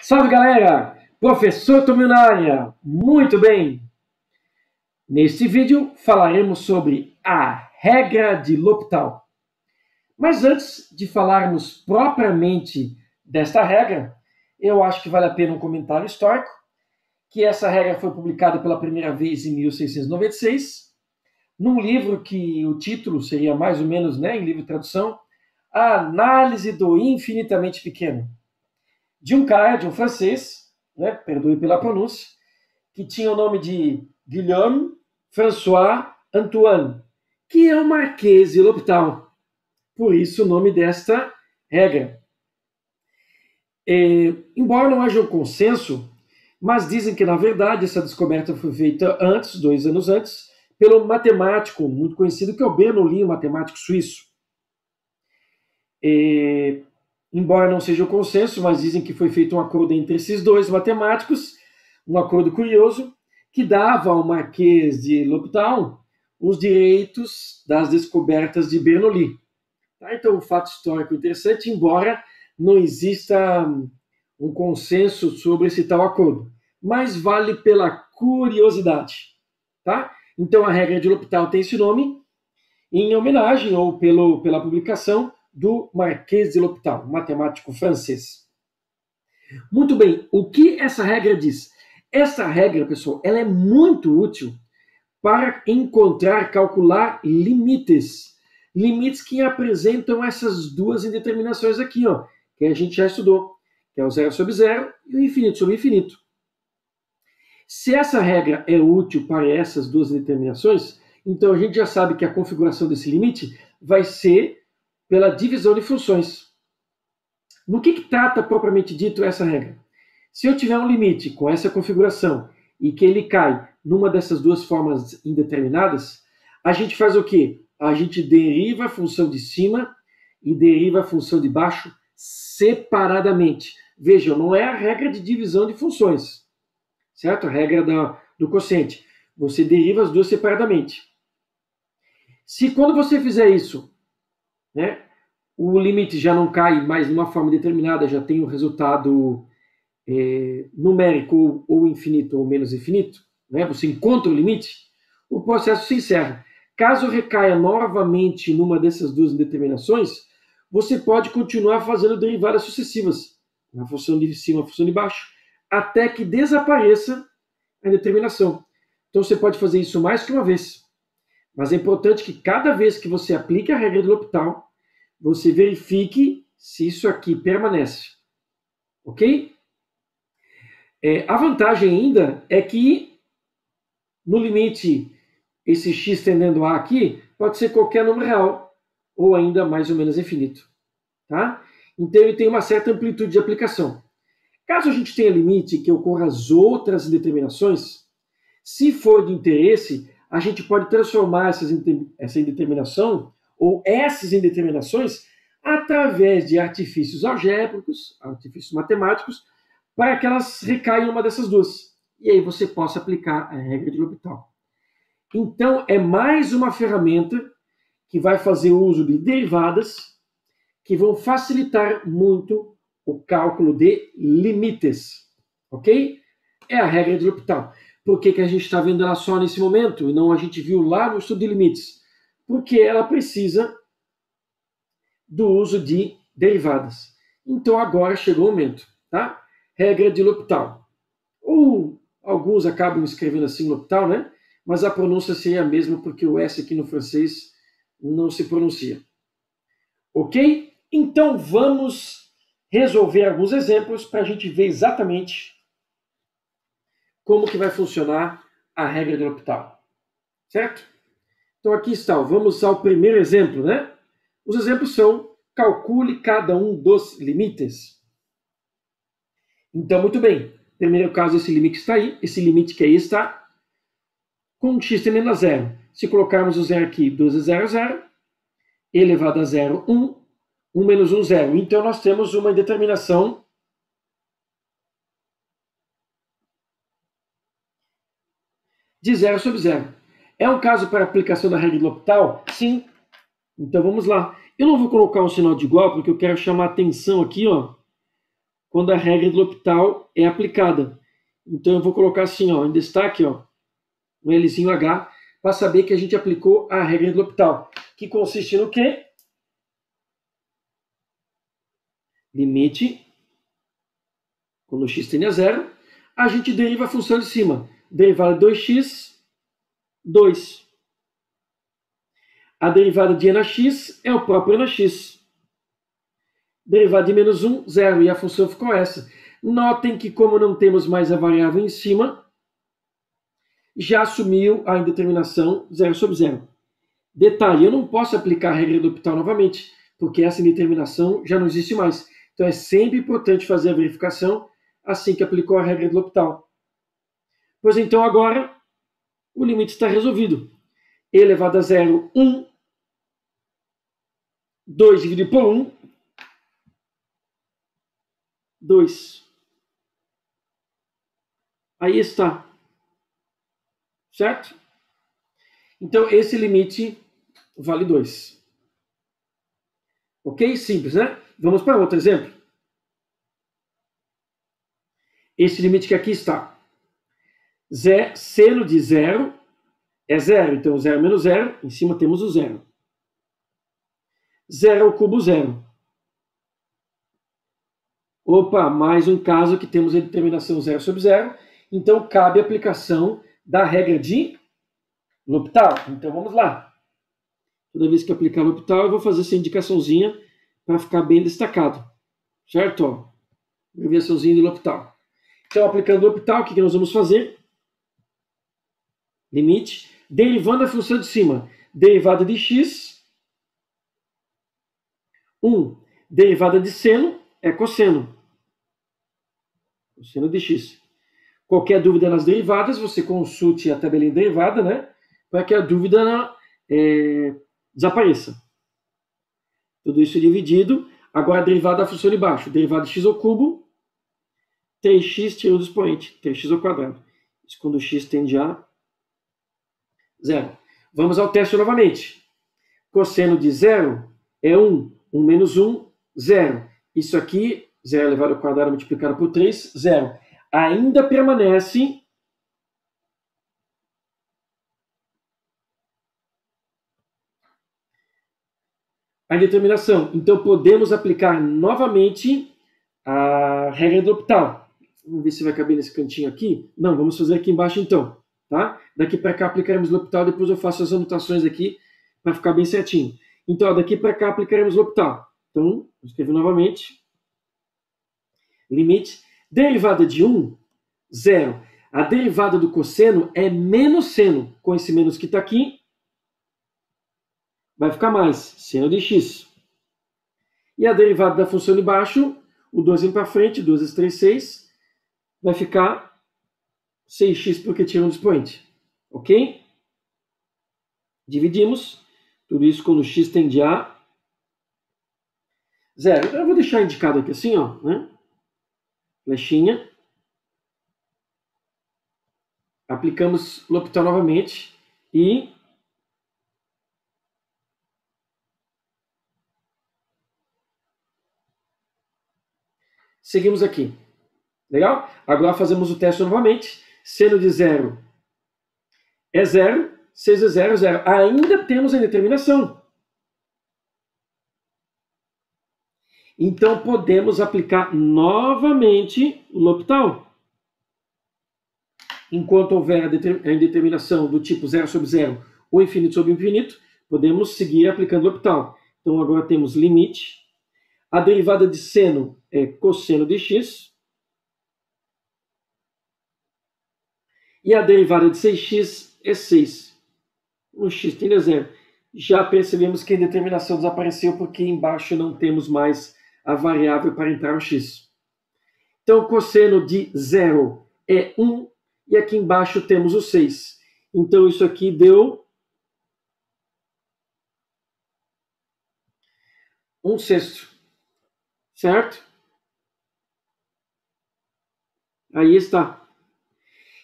Salve galera! Professor Tomil na área! Muito bem! Neste vídeo falaremos sobre a regra de L'Hopital. Mas antes de falarmos propriamente desta regra, eu acho que vale a pena um comentário histórico, que essa regra foi publicada pela primeira vez em 1696, num livro que o título seria mais ou menos, em livro de tradução, A Análise do Infinitamente Pequeno, de um cara, de um francês, perdoe pela pronúncia, que tinha o nome de Guillaume François Antoine, que é o Marquês de L'Hopital. Por isso o nome desta regra. Embora não haja um consenso, mas dizem que, na verdade, essa descoberta foi feita antes, 2 anos antes, pelo matemático muito conhecido, que é o Bernoulli, um matemático suíço. Embora não seja o consenso, mas dizem que foi feito um acordo entre esses dois matemáticos, um acordo curioso, que dava ao Marquês de L'Hopital os direitos das descobertas de Bernoulli. Então, um fato histórico interessante, embora não exista um consenso sobre esse tal acordo, mas vale pela curiosidade. Tá? Então, a regra de L'Hopital tem esse nome em homenagem ou pela publicação do Marquês de L'Hopital, matemático francês. Muito bem, o que essa regra diz? Essa regra, pessoal, ela é muito útil para encontrar, calcular limites. Limites que apresentam essas duas indeterminações aqui, que a gente já estudou, que é o zero sobre zero e o infinito sobre infinito. Se essa regra é útil para essas duas indeterminações, então a gente já sabe que a configuração desse limite vai ser pela divisão de funções. No que trata propriamente dito essa regra? Se eu tiver um limite com essa configuração e que ele cai numa dessas duas formas indeterminadas, a gente faz o quê? A gente deriva a função de cima e deriva a função de baixo separadamente. Vejam, não é a regra de divisão de funções, certo? A regra do quociente. Você deriva as duas separadamente. Se quando você fizer isso, o limite já não cai mais numa forma determinada, já tem o resultado numérico ou infinito ou menos infinito, você encontra o limite, o processo se encerra. Caso recaia novamente numa dessas duas indeterminações, você pode continuar fazendo derivadas sucessivas, na função de cima, na função de baixo, até que desapareça a indeterminação. Então você pode fazer isso mais que uma vez. Mas é importante que cada vez que você aplique a regra de L'Hopital, você verifique se isso aqui permanece. Ok? A vantagem ainda é que no limite, esse x tendendo a aqui, pode ser qualquer número real, ou ainda mais ou menos infinito. Tá? Então ele tem uma certa amplitude de aplicação. Caso a gente tenha limite que ocorra as outras indeterminações, se for de interesse, a gente pode transformar essa indeterminação ou essas indeterminações através de artifícios algébricos, artifícios matemáticos, para que elas recaiam numa dessas duas. E aí você possa aplicar a regra de L'Hopital. Então, é mais uma ferramenta que vai fazer uso de derivadas que vão facilitar muito o cálculo de limites. Ok? É a regra de L'Hopital. Por que a gente está vendo ela só nesse momento e não a gente viu lá no estudo de limites? Porque ela precisa do uso de derivadas. Então agora chegou o momento, tá? Regra de L'Hopital. Ou alguns acabam escrevendo assim L'Hopital, mas a pronúncia seria a mesma porque o S aqui no francês não se pronuncia. Ok? Então vamos resolver alguns exemplos para a gente ver exatamente como que vai funcionar a regra de L'Hopital. Certo? Então aqui está, vamos ao primeiro exemplo, Os exemplos são: calcule cada um dos limites. Então, muito bem. Primeiro caso, esse limite está aí, esse limite que aí está com x tendendo a zero. Se colocarmos o zero aqui, 2 é 0, 0, elevado a 0, 1, 1 menos 1, 0. Então, nós temos uma indeterminação de 0 sobre 0. É um caso para aplicação da regra de L'Hopital? Sim. Então, vamos lá. Eu não vou colocar um sinal de igual, porque eu quero chamar a atenção aqui, quando a regra do L'Hopital é aplicada. Então eu vou colocar assim, ó, em destaque, ó, um Lzinho H, para saber que a gente aplicou a regra do L'Hopital, que consiste no quê? Limite, quando x tende a zero, a gente deriva a função de cima. Derivada de 2x, 2. A derivada de NX é o próprio NX. Derivada de menos 1, 0. E a função ficou essa. Notem que, como não temos mais a variável em cima, já assumiu a indeterminação 0 sobre 0. Detalhe, eu não posso aplicar a regra do L'Hopital novamente, porque essa indeterminação já não existe mais. Então é sempre importante fazer a verificação assim que aplicou a regra do L'Hopital. Pois então agora o limite está resolvido. E elevado a 0, 1. 2 dividido por 1, 2. Aí está. Certo? Então esse limite vale 2. Ok? Simples, né? Vamos para outro exemplo. Esse limite que aqui está. Seno de 0 é 0. Então 0 menos 0, em cima temos o 0. 0 ao cubo, 0. Opa, mais um caso que temos a determinação 0 sobre 0. Então cabe a aplicação da regra de L'Hopital. Então vamos lá. Toda vez que aplicar L'Hopital, eu vou fazer essa indicaçãozinha para ficar bem destacado. Certo? Ó, abreviaçãozinha de L'Hopital. Então, aplicando L'Hopital, o que nós vamos fazer? Limite. Derivando a função de cima. Derivada de x. 1. Derivada de seno é cosseno. Cosseno de x. Qualquer dúvida nas derivadas, você consulte a tabelinha derivada, né? Para que a dúvida desapareça. Tudo isso dividido. Agora, a derivada da função de baixo. Derivada de x ao cubo. 3x tirando do expoente. 3x ao quadrado. Isso quando o x tende a 0. Vamos ao teste novamente. Cosseno de 0 é 1. 1 menos 1, 0. Isso aqui, 0 elevado ao quadrado multiplicado por 3, 0. Ainda permanece a indeterminação. Então, podemos aplicar novamente a regra do L'Hopital. Vamos ver se vai caber nesse cantinho aqui. Não, vamos fazer aqui embaixo então. Tá? Daqui para cá aplicaremos L'Hopital, depois eu faço as anotações aqui para ficar bem certinho. Então, daqui para cá aplicaremos L'Hopital. Então, vou escrever novamente. Limite. Derivada de 1, 0. A derivada do cosseno é menos seno. Com esse menos que está aqui, vai ficar mais. Seno de x. E a derivada da função de baixo, o 2 vem para frente, 2 vezes 3, 6. Vai ficar 6x porque tira um expoente. Ok? Dividimos. Tudo isso quando x tende a 0. Eu vou deixar indicado aqui assim, ó, né? Flechinha. Aplicamos L'Hopital novamente e seguimos aqui. Legal? Agora fazemos o teste novamente. Seno de 0 é 0. 6 é 0, 0. Ainda temos a indeterminação. Então, podemos aplicar novamente o L'Hopital. Enquanto houver a indeterminação do tipo 0 sobre 0 ou infinito sobre infinito, podemos seguir aplicando o L'Hopital. Então, agora temos limite. A derivada de seno é cosseno de x. E a derivada de 6x é 6. O x tende a 0. Já percebemos que a indeterminação desapareceu porque embaixo não temos mais a variável para entrar o x. Então, cosseno de 0 é 1. E aqui embaixo temos o 6. Então, isso aqui deu 1/6. Certo? Aí está.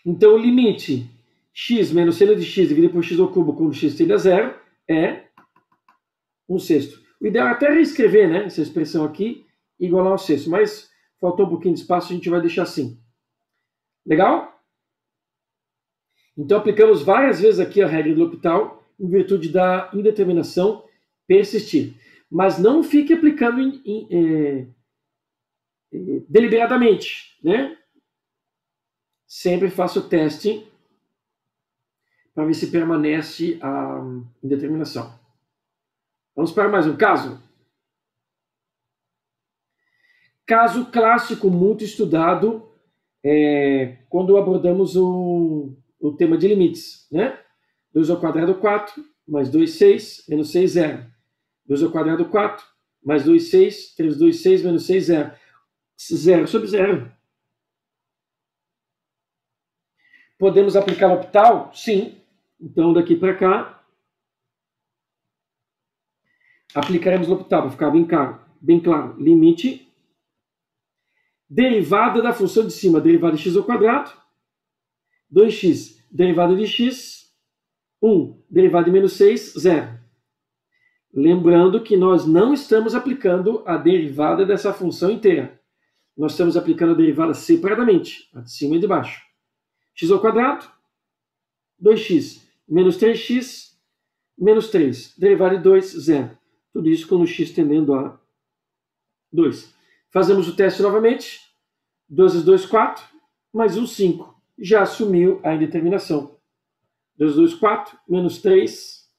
Então, o limite x menos seno de x dividido por x ao cubo quando x tende a 0 é 1/6. O ideal é até reescrever, né, essa expressão aqui igual ao 1/6. Mas faltou um pouquinho de espaço, a gente vai deixar assim. Legal? Então, aplicamos várias vezes aqui a regra do L'Hopital em virtude da indeterminação persistir. Mas não fique aplicando deliberadamente, né? Sempre faça o teste para ver se permanece a indeterminação. Vamos para mais um caso? Caso clássico, muito estudado, quando abordamos o tema de limites, né? 2 ao quadrado 4, mais 2, 6, menos 6, 0. 2 ao quadrado 4, mais 2, 6, 3, 2, 6, menos 6, 0. 0 sobre 0. Podemos aplicar L'Hopital? Sim. Então, daqui para cá, aplicaremos L'Hopital, para ficar bem claro. Limite, derivada da função de cima, derivada de x ao quadrado, 2x, derivada de x, 1, derivada de menos 6, 0. Lembrando que nós não estamos aplicando a derivada dessa função inteira. Nós estamos aplicando a derivada separadamente, a de cima e de baixo. X ao quadrado, 2x, menos 3x, menos 3. Derivada de 2, 0. Tudo isso com o x tendendo a 2. Fazemos o teste novamente. 2 vezes 2, 4, mais 1, 5. Já assumiu a indeterminação. 2 vezes 2, 4, menos 3,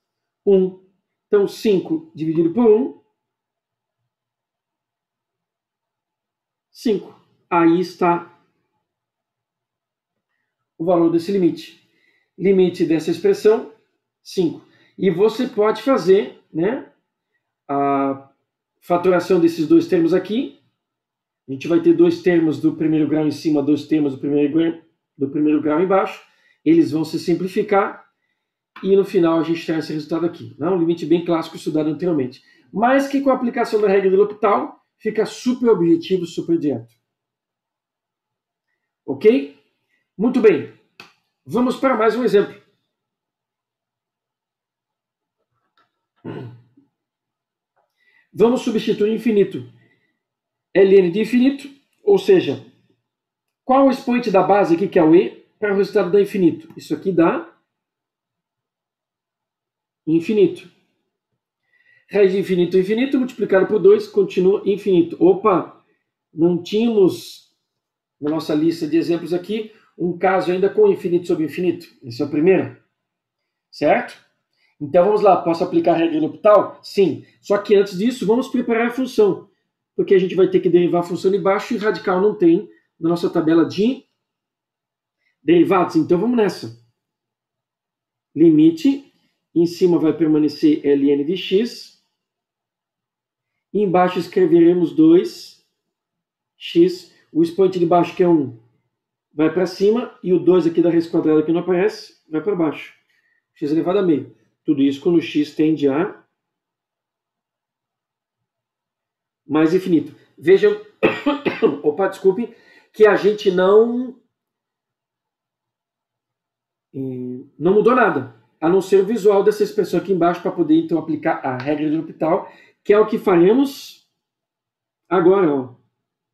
1. Então, 5 dividido por 1, 5. Aí está o valor desse limite. Limite dessa expressão, 5. E você pode fazer, né, a fatoração desses dois termos aqui. A gente vai ter dois termos do primeiro grau em cima, dois termos do primeiro grau embaixo. Eles vão se simplificar e no final a gente tem esse resultado aqui. Né? Um limite bem clássico estudado anteriormente. Mas que com a aplicação da regra do L'Hopital fica super objetivo, super direto. Ok? Muito bem. Vamos para mais um exemplo. Vamos substituir infinito. Ln de infinito, ou seja, qual o expoente da base aqui, que é o e, para o resultado da infinito? Isso aqui dá infinito. Raiz de infinito, infinito, multiplicado por 2, continua infinito. Opa, não tínhamos na nossa lista de exemplos aqui um caso ainda com infinito sobre infinito. Esse é o primeiro. Certo? Então vamos lá, posso aplicar a regra do L'Hopital? Sim. Só que antes disso, vamos preparar a função. Porque a gente vai ter que derivar a função de baixo e radical não tem na nossa tabela de derivados. Então vamos nessa. Limite, em cima vai permanecer ln de x. E embaixo escreveremos 2x. O expoente de baixo, que é 1, vai para cima. E o 2 aqui da raiz quadrada que não aparece, vai para baixo. X elevado a meio. Tudo isso quando x tende a mais infinito. Vejam, opa, desculpe, que a gente não mudou nada, a não ser o visual dessa expressão aqui embaixo para poder então aplicar a regra de L'Hopital, que é o que faremos agora. Ó.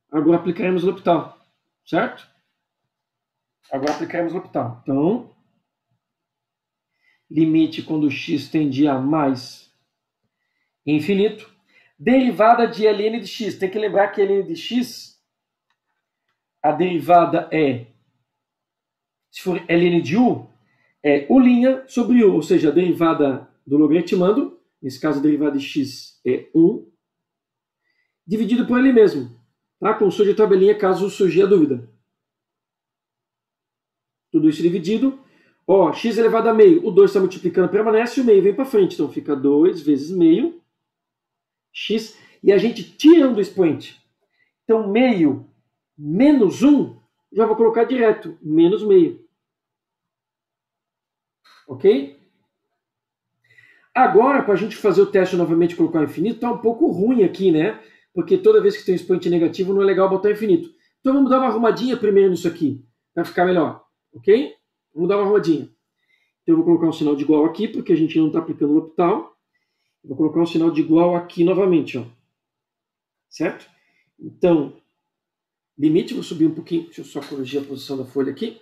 Agora aplicaremos L'Hopital, certo? Agora aplicaremos L'Hopital. Então, limite quando x tende a mais infinito. Derivada de ln de x. Tem que lembrar que ln de x, a derivada é, se for ln de u, é u' sobre u, ou seja, a derivada do logaritmando, nesse caso a derivada de x é 1, dividido por ele mesmo. Tá? Consulte a tabelinha caso surgir a dúvida. Tudo isso dividido. Ó, x elevado a meio, o 2 está multiplicando, permanece, e o meio vem para frente. Então fica 2 vezes meio, x, e a gente tira um do expoente. Então, meio menos 1, já vou colocar direto, menos meio. Ok? Agora, para a gente fazer o teste novamente e colocar o infinito, está um pouco ruim aqui, né? Porque toda vez que tem um expoente negativo, não é legal botar infinito. Então, vamos dar uma arrumadinha primeiro nisso aqui, para ficar melhor. Ok? Vamos dar uma arrumadinha. Então, eu vou colocar um sinal de igual aqui, porque a gente não está aplicando o L'Hopital. Vou colocar um sinal de igual aqui novamente, ó. Certo? Então, limite, vou subir um pouquinho, deixa eu só corrigir a posição da folha aqui.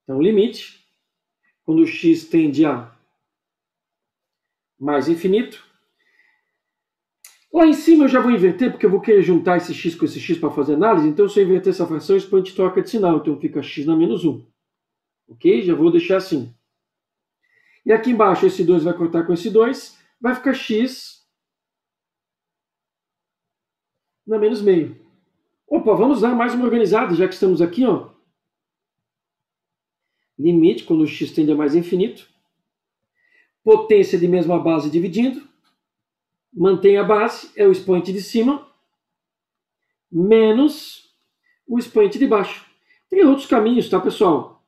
Então, limite, quando o x tende a mais infinito. Lá em cima eu já vou inverter, porque eu vou querer juntar esse x com esse x para fazer análise, então se eu inverter essa fração, o expoente troca de sinal, então fica x na menos 1. Ok? Já vou deixar assim. E aqui embaixo esse 2 vai cortar com esse 2, vai ficar x na menos meio. Opa, vamos usar mais uma organizada, já que estamos aqui, ó. Limite, quando o x tende a mais infinito. Potência de mesma base dividindo. Mantém a base, é o expoente de cima, menos o expoente de baixo. Tem outros caminhos, tá, pessoal?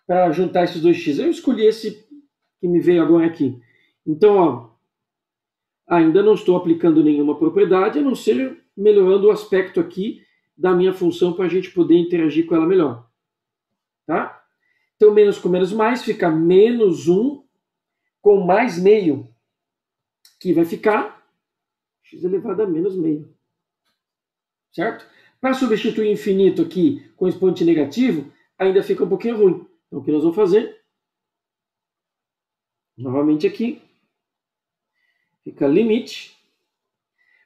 Para juntar esses dois x. Eu escolhi esse que me veio agora aqui. Então, ó, ainda não estou aplicando nenhuma propriedade, a não ser melhorando o aspecto aqui da minha função para a gente poder interagir com ela melhor. Tá? Então, menos com menos mais fica menos 1 com mais meio, que vai ficar x elevado a menos meio. Certo? Para substituir infinito aqui com expoente negativo, ainda fica um pouquinho ruim. Então, o que nós vamos fazer? Novamente aqui. Fica limite.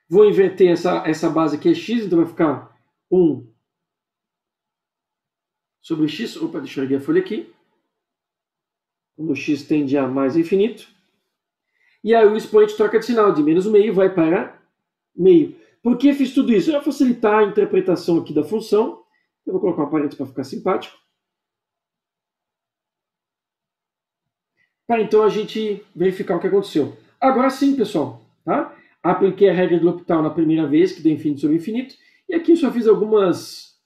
Vou inverter essa base aqui, é x, então vai ficar 1 sobre x. Opa, deixa eu erguer a folha aqui. Quando o x tende a mais infinito. E aí o expoente troca de sinal, de menos meio vai para meio. Por que fiz tudo isso? Para facilitar a interpretação aqui da função. Eu vou colocar um parênteses para ficar simpático. Para então a gente verificar o que aconteceu. Agora sim, pessoal. Tá? Apliquei a regra de L'Hopital na primeira vez, que deu infinito sobre infinito. E aqui eu só fiz algumas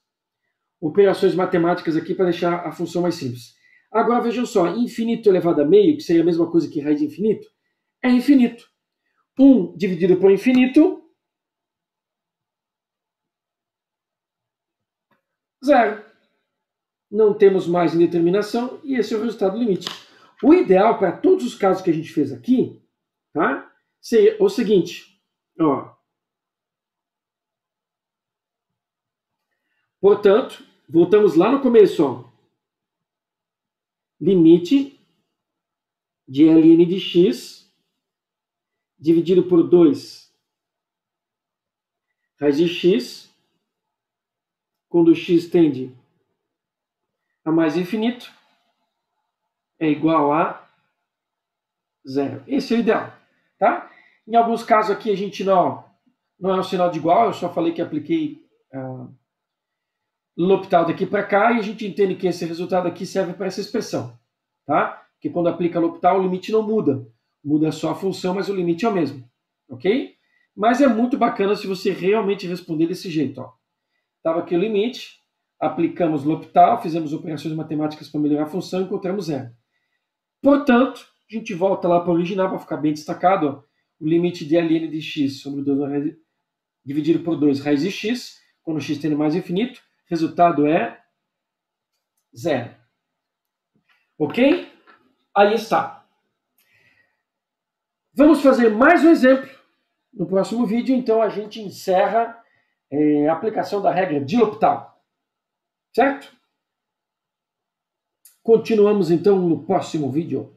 operações matemáticas aqui para deixar a função mais simples. Agora vejam só, infinito elevado a meio, que seria a mesma coisa que raiz de infinito, é infinito. 1 dividido por infinito, 0. Não temos mais indeterminação e esse é o resultado do limite. O ideal para todos os casos que a gente fez aqui, tá, seria o seguinte. Ó. Portanto, voltamos lá no começo. Ó. Limite de ln de x dividido por 2 raiz de x, quando x tende a mais infinito, é igual a 0. Esse é o ideal. Tá? Em alguns casos aqui a gente não é um sinal de igual, eu só falei que apliquei L'Hopital daqui para cá e a gente entende que esse resultado aqui serve para essa expressão. Tá? Porque quando aplica L'Hopital o limite não muda. Muda só a função, mas o limite é o mesmo. Ok? Mas é muito bacana se você realmente responder desse jeito. Estava aqui o limite, aplicamos L'Hopital, fizemos operações matemáticas para melhorar a função e encontramos 0. Portanto, a gente volta lá para o original para ficar bem destacado. Ó, o limite de ln de x sobre 2 dividido por 2 raiz de x, quando x tende mais infinito, resultado é 0. Ok? Aí está. Vamos fazer mais um exemplo no próximo vídeo, então a gente encerra a aplicação da regra de L'Hopital. Certo? Continuamos então no próximo vídeo.